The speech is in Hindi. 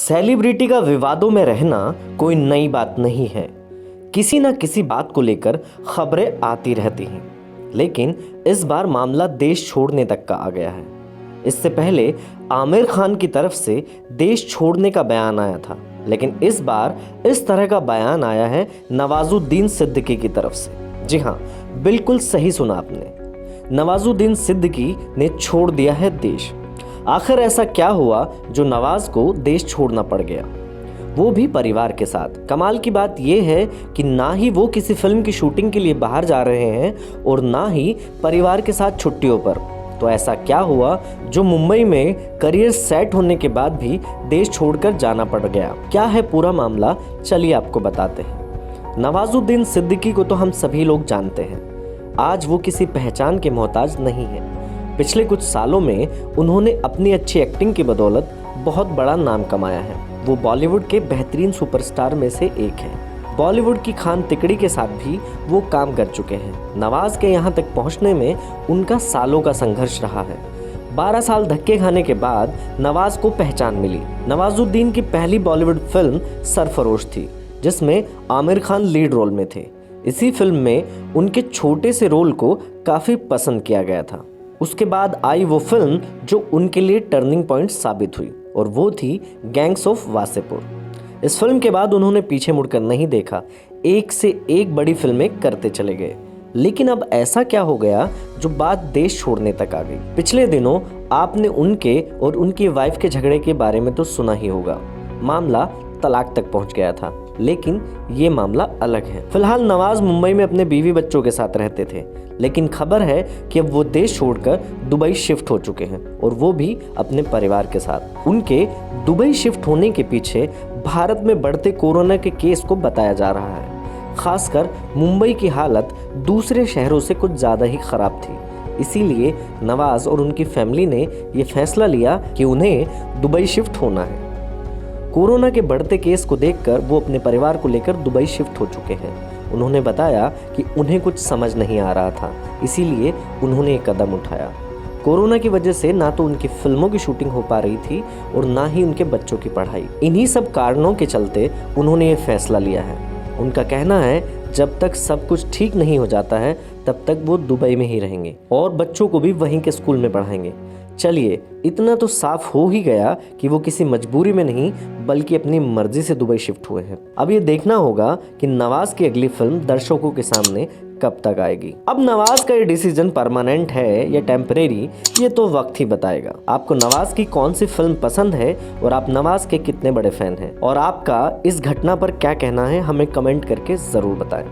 सेलिब्रिटी का विवादों में रहना कोई नई बात नहीं है। किसी न किसी बात को लेकर खबरें आती रहती हैं, लेकिन इस बार मामला देश छोड़ने तक का आ गया है। इससे पहले आमिर खान की तरफ से देश छोड़ने का बयान आया था, लेकिन इस बार इस तरह का बयान आया है नवाजुद्दीन सिद्दीकी की तरफ से। जी हाँ, बिल्कुल सही सुना आपने, नवाजुद्दीन सिद्दीकी ने छोड़ दिया है देश। आखिर ऐसा क्या हुआ जो नवाज को देश छोड़ना पड़ गया, वो भी परिवार के साथ। कमाल की बात यह है कि ना ही वो किसी फिल्म की शूटिंग के लिए बाहर जा रहे हैं और ना ही परिवार के साथ छुट्टियों पर। तो ऐसा क्या हुआ जो मुंबई में करियर सेट होने के बाद भी देश छोड़कर जाना पड़ गया? क्या है पूरा मामला, चलिए आपको बताते हैं। नवाजुद्दीन सिद्दीकी को तो हम सभी लोग जानते हैं। आज वो किसी पहचान के मोहताज नहीं है। पिछले कुछ सालों में उन्होंने अपनी अच्छी एक्टिंग की बदौलत बहुत बड़ा नाम कमाया है। वो बॉलीवुड के बेहतरीन सुपरस्टार में से एक है। बॉलीवुड की खान तिकड़ी के साथ भी वो काम कर चुके हैं। नवाज के यहाँ तक पहुँचने में उनका सालों का संघर्ष रहा है। 12 साल धक्के खाने के बाद नवाज को पहचान मिली। नवाजुद्दीन की पहली बॉलीवुड फिल्म सरफरोश थी, जिसमें आमिर खान लीड रोल में थे। इसी फिल्म में उनके छोटे से रोल को काफ़ी पसंद किया गया था। उसके बाद आई वो फिल्म जो उनके लिए टर्निंग पॉइंट साबित हुई, और वो थी गैंग्स ऑफ वासेपुर। इस फिल्म के बाद उन्होंने पीछे मुड़कर नहीं देखा, एक से एक बड़ी फिल्में करते चले गए। लेकिन अब ऐसा क्या हो गया जो बात देश छोड़ने तक आ गई? पिछले दिनों आपने उनके और उनकी वाइफ के झगड़े के बारे में तो सुना ही होगा। मामला तलाक तक पहुंच गया था, लेकिन ये मामला अलग है। फिलहाल नवाज मुंबई में अपने बीवी बच्चों के साथ रहते थे, लेकिन खबर है कि अब वो देश छोड़कर दुबई शिफ्ट हो चुके हैं, और वो भी अपने परिवार के साथ। उनके दुबई शिफ्ट होने के पीछे भारत में बढ़ते कोरोना के केस को बताया जा रहा है। खासकर मुंबई की हालत दूसरे शहरों से कुछ ज़्यादा ही खराब थी। इसीलिए नवाज और उनकी फैमिली ने ये फैसला लिया कि उन्हें दुबई शिफ्ट होना है। कोरोना के बढ़ते केस को देखकर वो अपने परिवार को लेकर दुबई शिफ्ट हो चुके हैं। उन्होंने बताया कि उन्हें कुछ समझ नहीं आ रहा था, इसीलिए उन्होंने एक कदम उठाया। कोरोना की वजह से ना तो उनकी फिल्मों की शूटिंग हो पा रही थी और ना ही उनके बच्चों की पढ़ाई। इन्हीं सब कारणों के चलते उन्होंने ये फैसला लिया है। उनका कहना है जब तक सब कुछ ठीक नहीं हो जाता है तब तक वो दुबई में ही रहेंगे और बच्चों को भी वहीं के स्कूल में पढ़ाएंगे। चलिए, इतना तो साफ हो ही गया कि वो किसी मजबूरी में नहीं बल्कि अपनी मर्जी से दुबई शिफ्ट हुए हैं। अब ये देखना होगा कि नवाज की अगली फिल्म दर्शकों के सामने कब तक आएगी। अब नवाज का ये डिसीजन परमानेंट है या टेम्परेरी, ये तो वक्त ही बताएगा। आपको नवाज की कौन सी फिल्म पसंद है और आप नवाज के कितने बड़े फैन हैं, और आपका इस घटना पर क्या कहना है, हमें कमेंट करके जरूर बताएं।